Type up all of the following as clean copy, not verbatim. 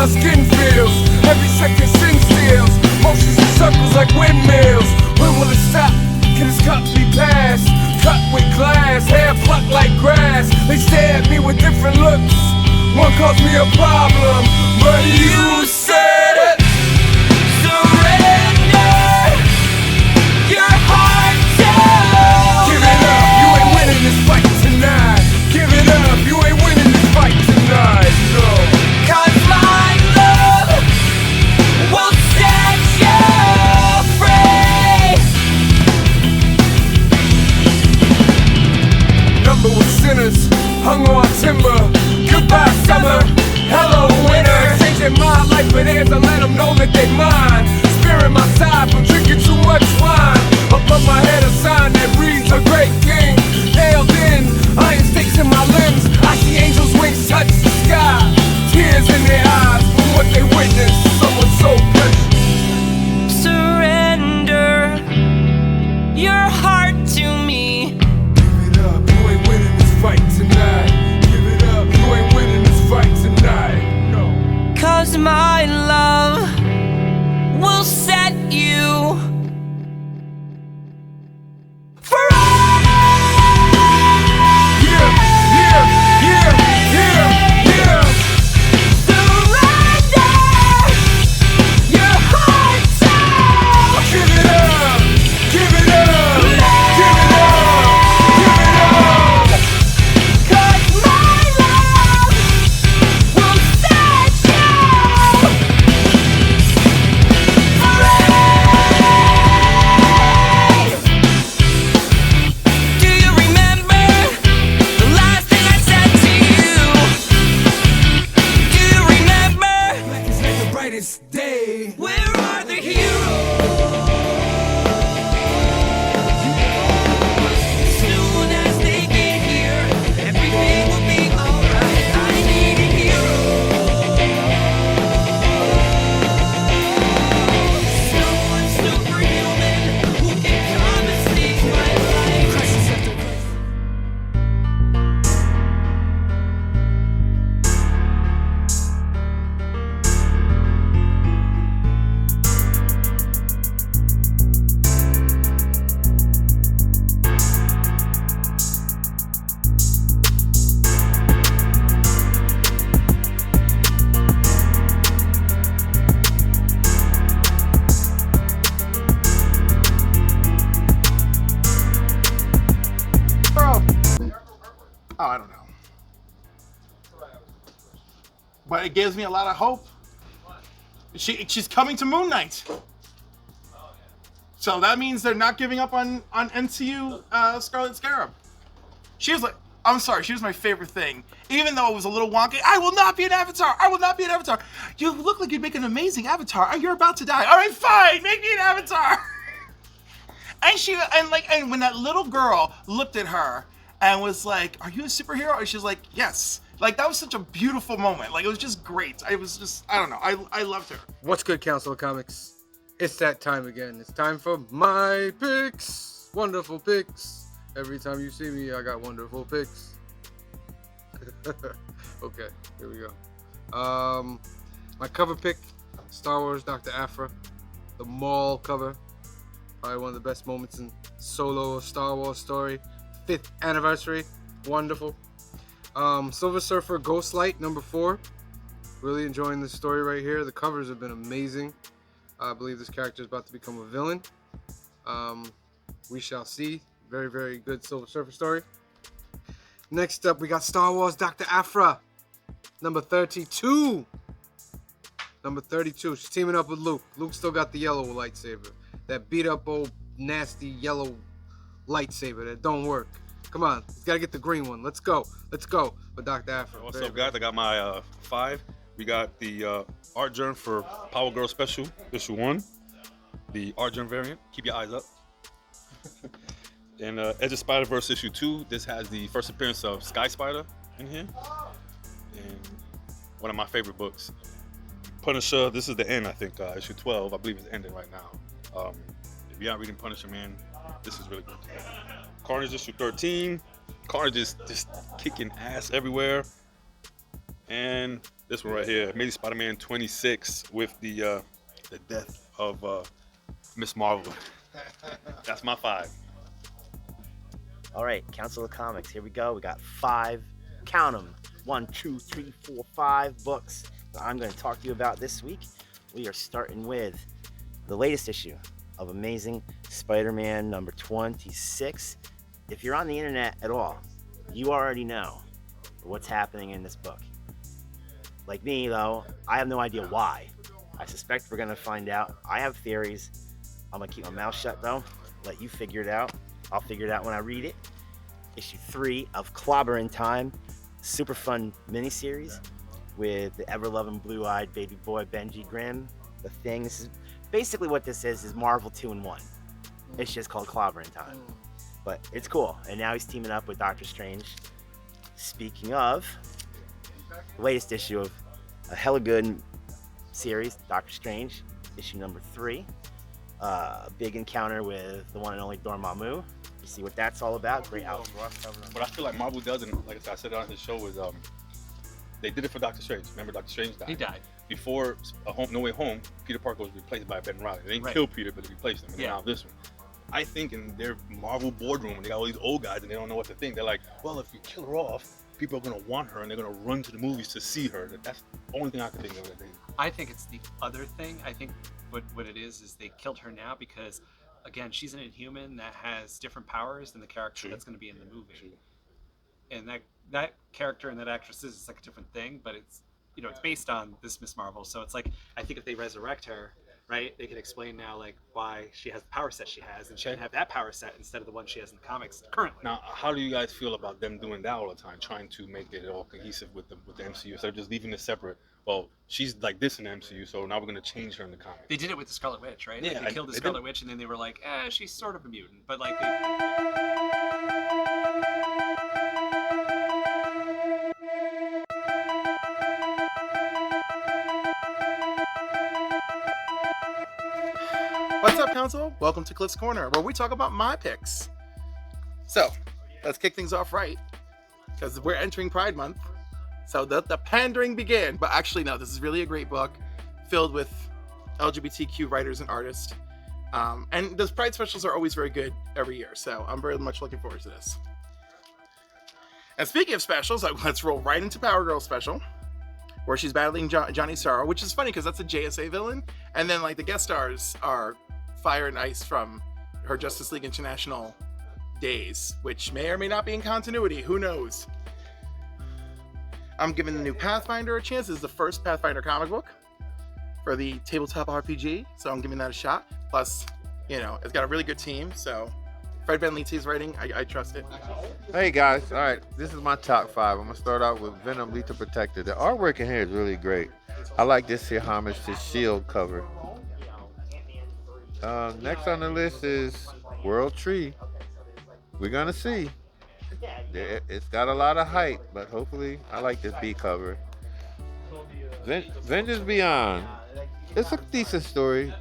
my skin feels. Every second sin steals. Motions in circles like windmills. When will it stop? Can this cup be passed? Cut with glass, hair plucked like grass. They stare at me with different looks. One calls me a problem, but you said surrender your heart to give it up, you ain't winning this fight tonight. Give it up, you ain't winning this fight tonight, no. Cause my love will set you free. Number with sinners, hung on timber. Goodbye summer, hello winter. Changing my life with hands to let them know that they mine. Sparing my side from drinking too much wine. Above my head a sign that reads a great king. Nailed in, iron stakes in my limbs. I see angels' wings touch the sky. Tears in their eyes from what they witnessed. Someone so precious. Surrender your heart to me. Give it up, you ain't winning this fight tonight. Give it up, you ain't winning this fight tonight, no. Cause my love will set you free. Yeah, yeah, yeah, yeah, yeah. Surrender your heart to Give it up, give it up, give it up, give it up. cause my love will set you free. Do you remember the last thing I said to you? Do you remember? Black is like the brightest day. Where are the heroes? Soon as they get here, everything will be alright. I need a hero. Someone superhuman who can come and save my life. Crisis after crisis. Oh, I don't know. But it gives me a lot of hope. She's coming to Moon Knight. So that means they're not giving up on NCU Scarlet Scarab. She was like, I'm sorry, she was my favorite thing. Even though it was a little wonky, I will not be an Avatar. I will not be an Avatar. You look like you'd make an amazing Avatar. You're about to die. All right, fine, make me an Avatar. And when that little girl looked at her and was like, "Are you a superhero?" And she was like, "Yes." Like, that was such a beautiful moment. Like, it was just great. I don't know. I loved her. What's good, Council of Comics? It's that time again. It's time for my picks. Wonderful picks. Every time you see me, I got wonderful picks. Okay, here we go. My cover pick, Star Wars Dr. Aphra. The Maul cover. Probably one of the best moments in Solo Star Wars story. 5th anniversary. Wonderful. Silver Surfer Ghostlight, number 4. Really enjoying this story right here. The covers have been amazing. I believe this character is about to become a villain. We shall see. Very, very good Silver Surfer story. Next up, we got Star Wars Dr. Aphra, number 32. Number 32. She's teaming up with Luke. Luke still got the yellow lightsaber. That beat up old nasty yellow lightsaber that don't work. Come on, gotta get the green one. Let's go. Let's go. But Dr. Aphra. What's up, guys? I got my 5. We got the art journal for Power Girl Special, issue 1. The art journal variant. Keep your eyes up. And Edge of Spider-Verse issue 2. This has the first appearance of Sky Spider in here. And one of my favorite books. Punisher, this is the end, I think. Issue 12, I believe it's ending right now. If you're not reading Punisher, man, this is really good. Carnage issue 13. Carnage is just kicking ass everywhere. And this one right here, Amazing Spider-Man 26 with the death of Miss Marvel. That's my 5. All right, Council of Comics. Here we go. We got 5. Count them. 1, 2, 3, 4, 5 books that I'm going to talk to you about this week. We are starting with the latest issue of Amazing Spider-Man number 26. If you're on the internet at all, you already know what's happening in this book. Like me, though, I have no idea why. I suspect we're going to find out. I have theories. I'm going to keep my mouth shut, though. Let you figure it out. I'll figure it out when I read it. Issue 3 of Clobber in Time. Super fun miniseries with the ever-loving blue-eyed baby boy Benji Grimm. The Thing. This is basically what this is Marvel 2-in-1. It's just called Clobber in Time. But it's cool. And now he's teaming up with Doctor Strange. Speaking of, the latest issue of a hella good series, Doctor Strange, issue number 3. Big encounter with the one and only Dormammu. You see what that's all about. Great Alex Ross cover. What I feel like Marvel does, and like I said on his show, is they did it for Doctor Strange. Remember, Doctor Strange died. He died. Before No Way Home, Peter Parker was replaced by Ben Reilly. They didn't kill Peter, but they replaced him. And now this one. I think in their Marvel boardroom, when they got all these old guys and they don't know what to think, they're like, well, if you kill her off, people are going to want her and they're going to run to the movies to see her. That's the only thing I can think of. I think it's the other thing. I think what it is they killed her now because, again, she's an Inhuman that has different powers than the character that's going to be in the movie. And that character and that actress is like a different thing, but it's it's based on this Miss Marvel. So it's like, I think if they resurrect her, right, they can explain now like why she has the power set she has, and she can have that power set instead of the one she has in the comics currently. Now, how do you guys feel about them doing that all the time, trying to make it all cohesive with the MCU, instead of just leaving it separate? Well, she's like this in the MCU, so now we're going to change her in the comics. They did it with the Scarlet Witch, right? Yeah, Like they killed the Scarlet Witch, and then they were like, she's sort of a mutant, but like What's up, Council? Welcome to Cliff's Corner, where we talk about my picks. So, let's kick things off right, because we're entering Pride Month. So the pandering began. But actually, no, this is really a great book, filled with LGBTQ writers and artists. And those Pride specials are always very good every year, so I'm very much looking forward to this. And speaking of specials, let's roll right into Power Girl special, where she's battling Johnny Sorrow, which is funny because that's a JSA villain. And then like the guest stars are Fire and Ice from her Justice League International days, which may or may not be in continuity. Who knows? I'm giving the new Pathfinder a chance. This is the first Pathfinder comic book for the tabletop RPG, so I'm giving that a shot. Plus, it's got a really good team, so Fred Van Leete's writing, I trust it. Hey guys, all right, this is my top 5. I'm gonna start out with Venom Lethal Protector. The artwork in here is really great. I like this here homage to Shield cover. Next on the list is World Tree. We're gonna see. It's got a lot of hype, but hopefully I like this B cover. Vengeance Beyond. It's a decent story,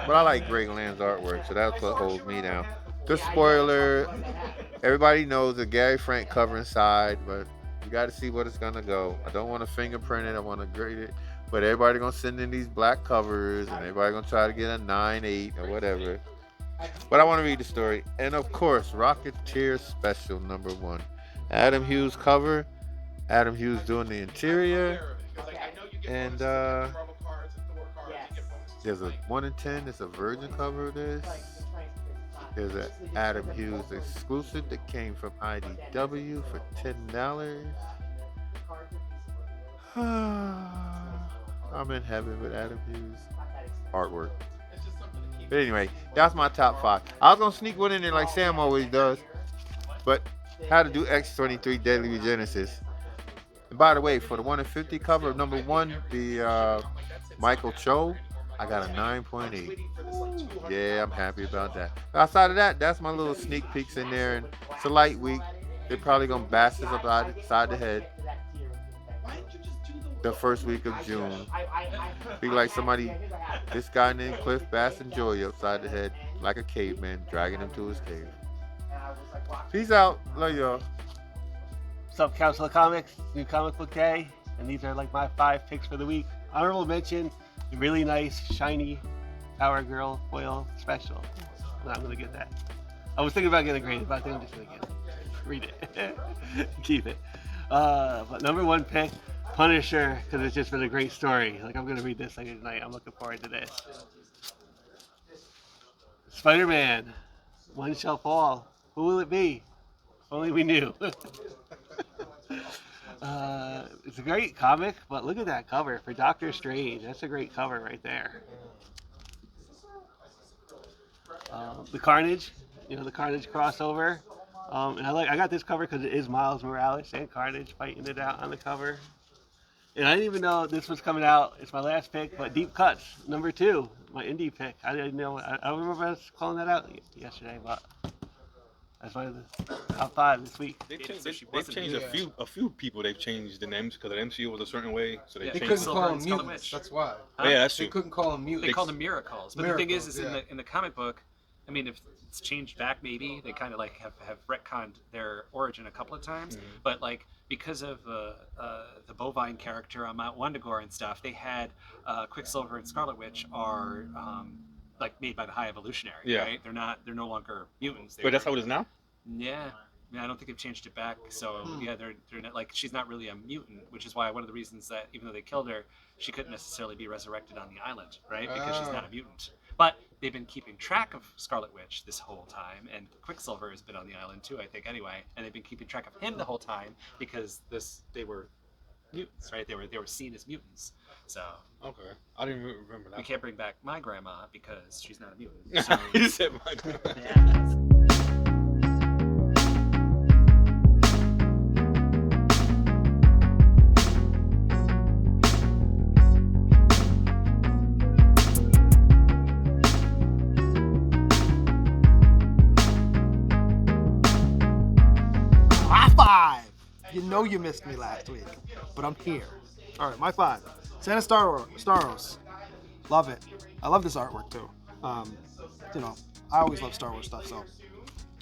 but I like Greg Land's artwork, so that's what holds me down. Good spoiler. Everybody knows the Gary Frank cover inside, but you got to see what it's gonna go. I don't want to fingerprint it. I want to grade it, but everybody gonna send in these black covers, and everybody gonna try to get a 9/8 or whatever. But I want to read the story, and of course, Rocketeer Special number 1. Adam Hughes cover. Adam Hughes doing the interior, and there's a 1 in 10. It's a Virgin cover of this. There's an Adam Hughes exclusive that came from IDW for $10. I'm in heaven with Adam Hughes artwork. But anyway, that's my top 5. I was gonna sneak one in there like Sam always does, but how to do X-23 Deadly Regenesis. And by the way, for the 1 in 50 cover of number 1, the Michael Cho, I got a 9.8. Yeah, I'm happy about that. Outside of that, that's my little sneak peeks in there, and it's a light week. They're probably gonna bash us upside the head the first week of June. Be like somebody, this guy named Cliff bashing Joey upside the head like a caveman, dragging him to his cave. Peace out. Love y'all. What's up, Council of Comics? New comic book day. And these are like my 5 picks for the week. Honorable mention, the really nice, shiny Power Girl foil special. I'm not gonna get that. I was thinking about getting graded, but I think I'm just gonna get it. Read it. Keep it. But number 1 pick, Punisher, because it's just been a great story. Like, I'm gonna read this later tonight. I'm looking forward to this. Spider-Man, One Shall Fall. Who will it be? If only we knew. It's a great comic, but look at that cover for Doctor Strange. That's a great cover right there. The Carnage, the Carnage crossover. And I got this cover because it is Miles Morales and Carnage fighting it out on the cover. And I didn't even know this was coming out. It's my last pick, but Deep Cuts, number 2, my indie pick. I didn't know. I don't remember us calling that out yesterday, but that's one of the top 5 this week. They've changed a few people. They've changed the names because the MCU was a certain way, so they They changed. couldn't call them mutants. That's why. Yeah, that's true. They couldn't call them They mutants. call them miracles. But the thing is Miracles, in the comic book, I mean, if it's changed back, maybe they kind of like have retconned their origin a couple of times. But like because of the bovine character on Mount Wundagore and stuff, they had Quicksilver and Scarlet Witch are like made by the High Evolutionary. Right? They're no longer mutants. Wait, that's how it is now? Yeah. I don't think they've changed it back. So yeah, they're not, like, she's not really a mutant, which is why one of the reasons that even though they killed her, she couldn't necessarily be resurrected on the island, right? Because she's not a mutant. But they've been keeping track of Scarlet Witch this whole time, and Quicksilver has been on the island too, I think, anyway. And they've been keeping track of him the whole time because they were mutants, right? They were seen as mutants. So okay, I didn't remember that. We can't bring back my grandma because she's not a mutant. So. You said my grandma. Yeah. You know you missed me last week, but I'm here. All right, my 5. Santa Staros. Love it. I love this artwork too. I always love Star Wars stuff, so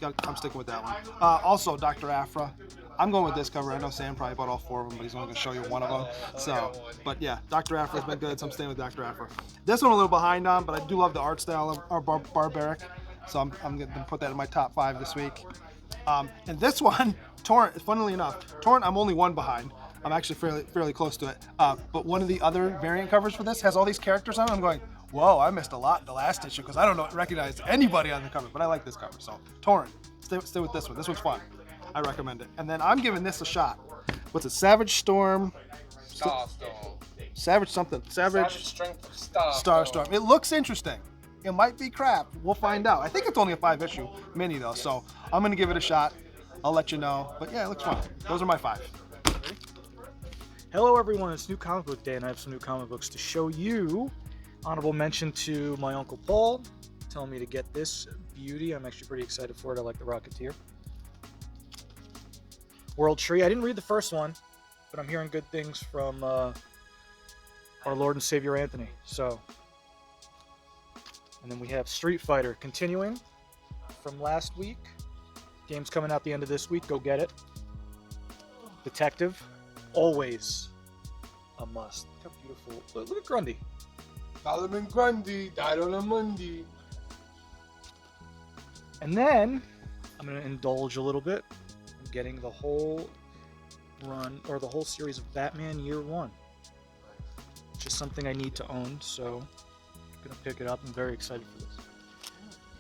I'm sticking with that one. Also, Dr. Aphra. I'm going with this cover. I know Sam probably bought all 4 of them, but he's only going to show you one of them. So, but yeah, Dr. Aphra's been good, so I'm staying with Dr. Aphra. This one I'm a little behind on, but I do love the art style of Barbaric, so I'm going to put that in my top 5 this week. And this one, Torrent, funnily enough, Torrent, I'm only 1 behind. I'm actually fairly close to it. But one of the other variant covers for this has all these characters on it. I'm going, whoa, I missed a lot in the last issue because I don't recognize anybody on the cover, but I like this cover. So Torrent, stay with this one. This one's fun. I recommend it. And then I'm giving this a shot. What's it? Savage Storm. Starstorm. Savage something. Savage Strength of Starstorm. It looks interesting. It might be crap. We'll find out. I think it's only a 5-issue mini though, so I'm gonna give it a shot. I'll let you know. But yeah, it looks fun. Those are my 5. Hello everyone, it's New Comic Book Day and I have some new comic books to show you. Honorable mention to my Uncle Paul, telling me to get this beauty. I'm actually pretty excited for it. I like the Rocketeer. World Tree, I didn't read the first one, but I'm hearing good things from our Lord and Savior Anthony. So, and then we have Street Fighter continuing from last week. Game's coming out the end of this week, go get it. Detective, always a must. Look how beautiful. Look at Grundy. Solomon Grundy died on a Monday. And then I'm going to indulge a little bit. I'm getting the whole run, or the whole series of Batman Year One. Which is something I need to own, so I'm going to pick it up. I'm very excited for this.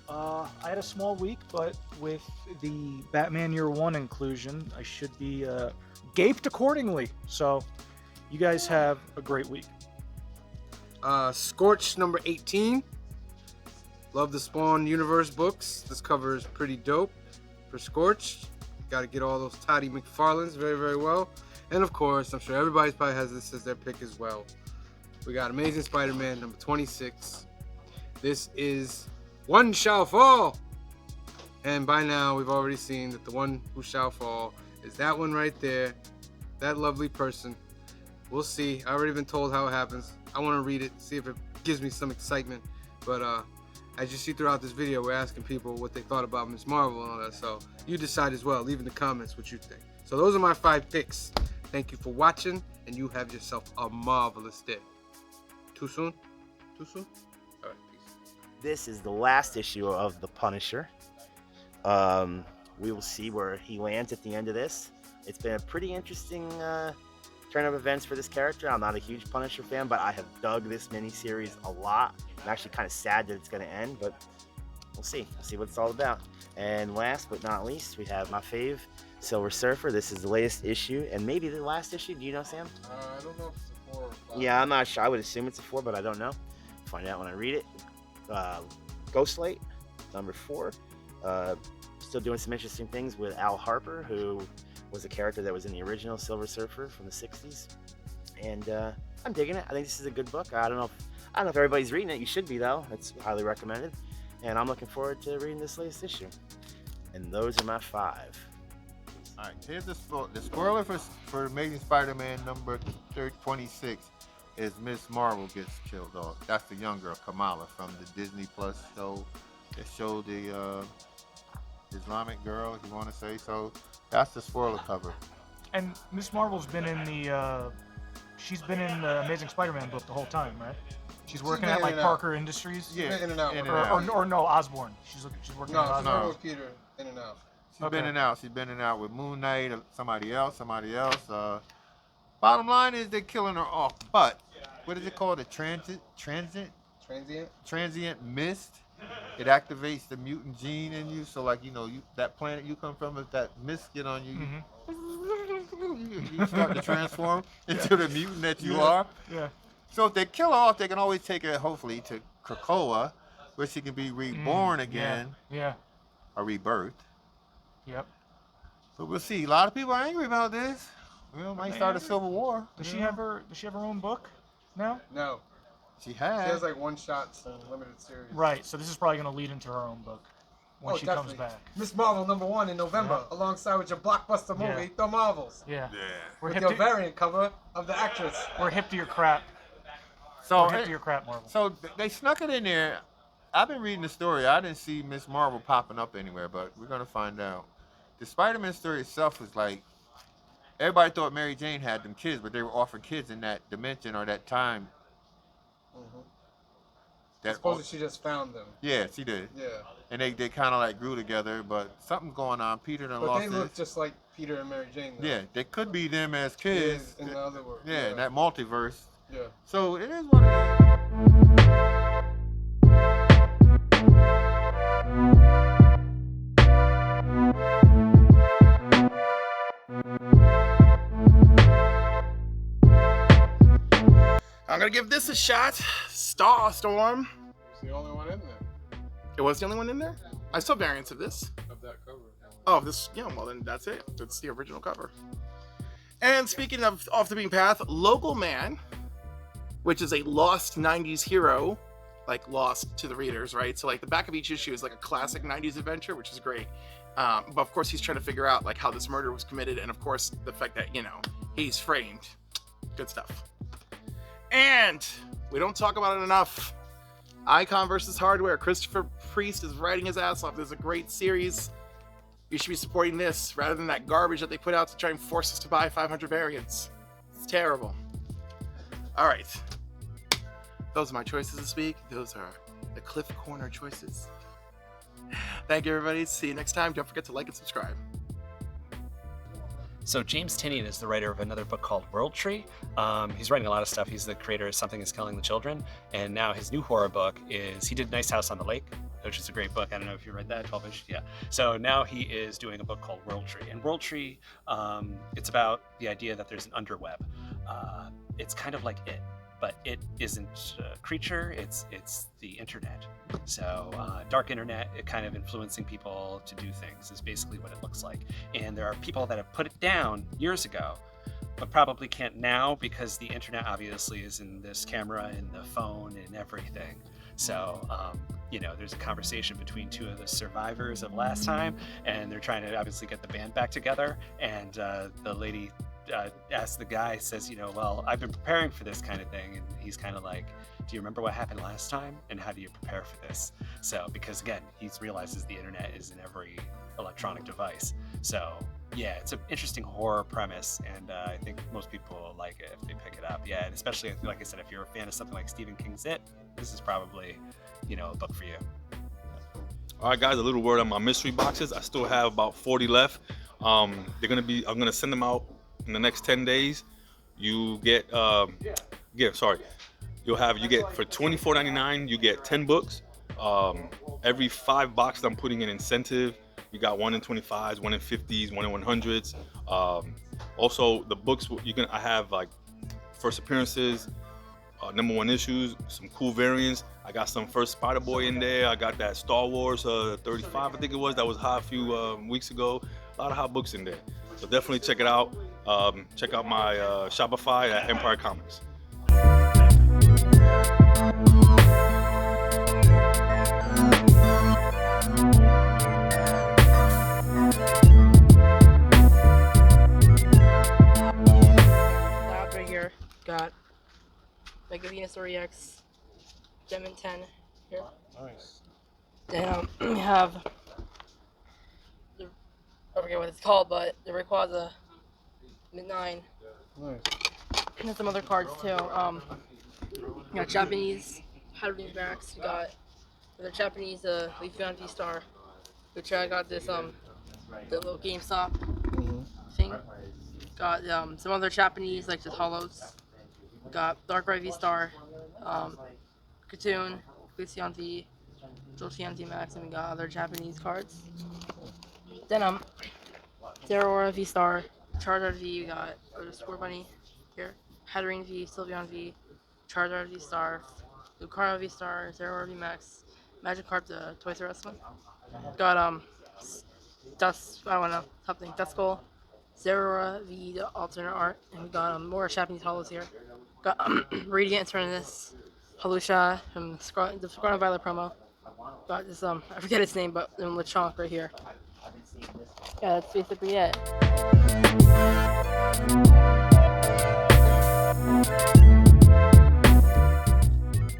I had a small week, but with the Batman Year One inclusion, I should be gaped accordingly. So, you guys have a great week. Scorch number 18. Love the Spawn Universe books. This cover is pretty dope for Scorch. Got to get all those Toddy McFarlanes very, very well. And of course, I'm sure everybody probably has this as their pick as well. We got Amazing Spider-Man number 26. This is One Shall Fall. And by now, we've already seen that the one who shall fall is that one right there. That lovely person. We'll see. I already been told how it happens. I want to read it, see if it gives me some excitement. But as you see throughout this video, we're asking people what they thought about Ms. Marvel and all that. So you decide as well. Leave in the comments what you think. So those are my 5 picks Thank you for watching, and you have yourself a marvelous day. Too soon? Too soon? All right, peace. This is the last issue of The Punisher. We will see where he lands at the end of this. It's been a pretty interesting turn of events for this character. I'm not a huge Punisher fan, but I have dug this miniseries a lot. I'm actually kind of sad that it's going to end, but we'll see. We'll see what it's all about. And last but not least, we have my fave, Silver Surfer. This is the latest issue, and maybe the last issue. Do you know, Sam? I don't know if it's a 4 or 5. Yeah, I'm not sure. I would assume it's a 4, but I don't know. Find out when I read it. Ghostlight, number 4. Still doing some interesting things with Al Harper, who was a character that was in the original Silver Surfer from the 60s. And I'm digging it. I think this is a good book. I don't know if everybody's reading it. You should be, though. It's highly recommended. And I'm looking forward to reading this latest issue. And those are my 5. All right, here's the spoiler for Amazing Spider-Man number 26 is Miss Marvel gets killed off. That's the young girl, Kamala, from the Disney Plus show that showed the Islamic girl, if you want to say so. That's the spoiler cover. And Miss Marvel's been in the she's been in the Amazing Spider-Man book the whole time, right? She's working at like Parker Industries. Yeah, in and out. Or no, Osborn. She's working at Osborn. No, with Peter, in and out. She's been in and out. She's been in and out with Moon Knight, somebody else. Bottom line is they're killing her off. But what is it called? A transient mist. It activates the mutant gene in you. So like that planet you come from, if that mist get on you, you start to transform into the mutant that you are. Yeah. So if they kill her off, they can always take her hopefully to Krakoa, where she can be reborn again. Yeah. Or rebirthed. Yep. So we'll see. A lot of people are angry about this. Might start a civil war. Does she have her own book now? No. She has. She has like one-shots and limited series. Right. So this is probably going to lead into her own book when she definitely comes back. Miss Marvel #1 in November, alongside with your blockbuster movie, The Marvels. Yeah. With your variant cover of the actress. We're hip to your crap. So We're hip to your crap, Marvel. So they snuck it in there. I've been reading the story. I didn't see Miss Marvel popping up anywhere, but we're gonna find out. The Spider-Man story itself was like, everybody thought Mary Jane had them kids, but they were offering kids in that dimension or that time. Supposedly she just found them. Yeah, she did. Yeah. And they kind of like grew together, but something's going on. Peter done lost But they look just like Peter and Mary Jane. Though. Yeah, they could be them as kids. In the other world. Yeah, that multiverse. Yeah. So it is what it is. I'm gonna give this a shot. Starstorm. It's the only one in there. It was the only one in there? I saw variants of this. Of that cover. Oh, this, yeah, well then that's it. That's the original cover. And speaking of Off the Beaten Path, Local Man, which is a lost 90s hero, like lost to the readers, right? So like the back of each issue is like a classic 90s adventure, which is great. But of course he's trying to figure out like how this murder was committed, and of course the fact that, he's framed. Good stuff. And we don't talk about it enough. Icon versus Hardware. Christopher Priest is writing his ass off. This is a great series. You should be supporting this rather than that garbage that they put out to try and force us to buy 500 variants. It's terrible. All right. Those are my choices this week. Those are the Cliff Corner choices. Thank you, everybody. See you next time. Don't forget to like and subscribe. So James Tynion is the writer of another book called World Tree. He's writing a lot of stuff. He's the creator of Something is Killing the Children. And now his new horror book is, he did Nice House on the Lake, which is a great book. I don't know if you read that, 12-ish. Yeah. So now he is doing a book called World Tree. And World Tree, it's about the idea that there's an underweb. It's kind of like It, but it isn't a creature, it's the internet. So dark internet, it kind of influencing people to do things is basically what it looks like. And there are people that have put it down years ago, but probably can't now because the internet obviously is in this camera and the phone and everything. So, there's a conversation between two of the survivors of last time, and they're trying to obviously get the band back together. And the lady asks the guy, says, well, I've been preparing for this kind of thing. And he's kind of like, do you remember what happened last time? And how do you prepare for this? So, because again, he realizes the internet is in every electronic device. So, Yeah, it's an interesting horror premise, and I think most people will like it if they pick it up. Yeah, and especially like I said, if you're a fan of something like Stephen King's It, this is probably, a book for you. All right, guys, a little word on my mystery boxes. I still have about 40 left. I'm gonna send them out in the next 10 days. You get, you get for $24.99, you get 10 books. Every 5 boxes I'm putting in incentive. You got 1 in 25s, 1 in 50s, 1 in 100s. Also, the books I have like first appearances, #1 issues, some cool variants. I got some first Spider-Boy in there. I got that Star Wars 35, I think it was, that was hot a few weeks ago. A lot of hot books in there. So definitely check it out. Check out my Shopify at Empire Comics. Labs right here. Got Mega Venusaur EX, Demon 10 here. Nice. Then we have I forget what it's called, but the Rayquaza Mid-9. Nice. And some other cards too. We got Japanese Hadouken Max. We got the Japanese Leafeon V-Star, which I got this the little GameStop thing. Got some other Japanese like just holos. Got Darkrai V-Star, Katoon, Glaceon V, Jolteon V Max, and we got other Japanese cards. Then Zeraora V-Star, Charizard V, we got Spore Bunny here, Hatterene V, Sylveon V, Charizard V-Star, Lucario V-Star, Zeraora V Max, Magikarp, the Toys R Us one. Got Duskull, Zeraora V, the alternate art, and we got more Japanese holos here. Got Radiant Eternatus, Halusha from the Scarlet Violet promo. Got this I forget its name, but Lechonk right here. Yeah, that's basically it.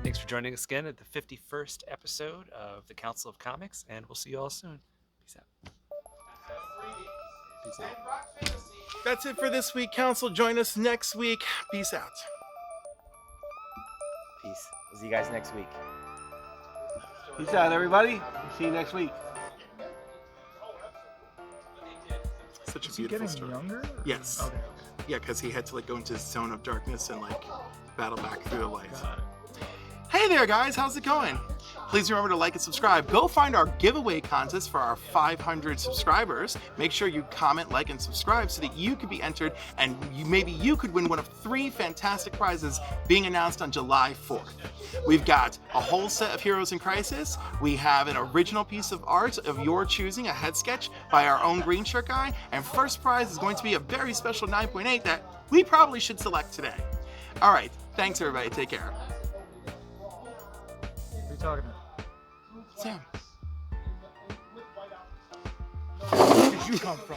Thanks for joining us again at the 51st episode of the Council of Comics, and we'll see you all soon. Peace out. Peace out. That's it for this week, Council. Join us next week. Peace out. Peace. We'll see you guys next week. Peace out, everybody. See you next week. Such a Is he beautiful getting story. younger? Yes. Okay. Yeah, because he had to go into his zone of darkness and battle back through the light. Hey there, guys. How's it going? Please remember to like and subscribe. Go find our giveaway contest for our 500 subscribers. Make sure you comment, like, and subscribe so that you could be entered and maybe you could win one of 3 fantastic prizes being announced on July 4th. We've got a whole set of Heroes in Crisis. We have an original piece of art of your choosing, a head sketch by our own Green Shirt guy. And first prize is going to be a very special 9.8 that we probably should select today. All right. Thanks, everybody. Take care. What are you talking about? Sam. Where did you come from?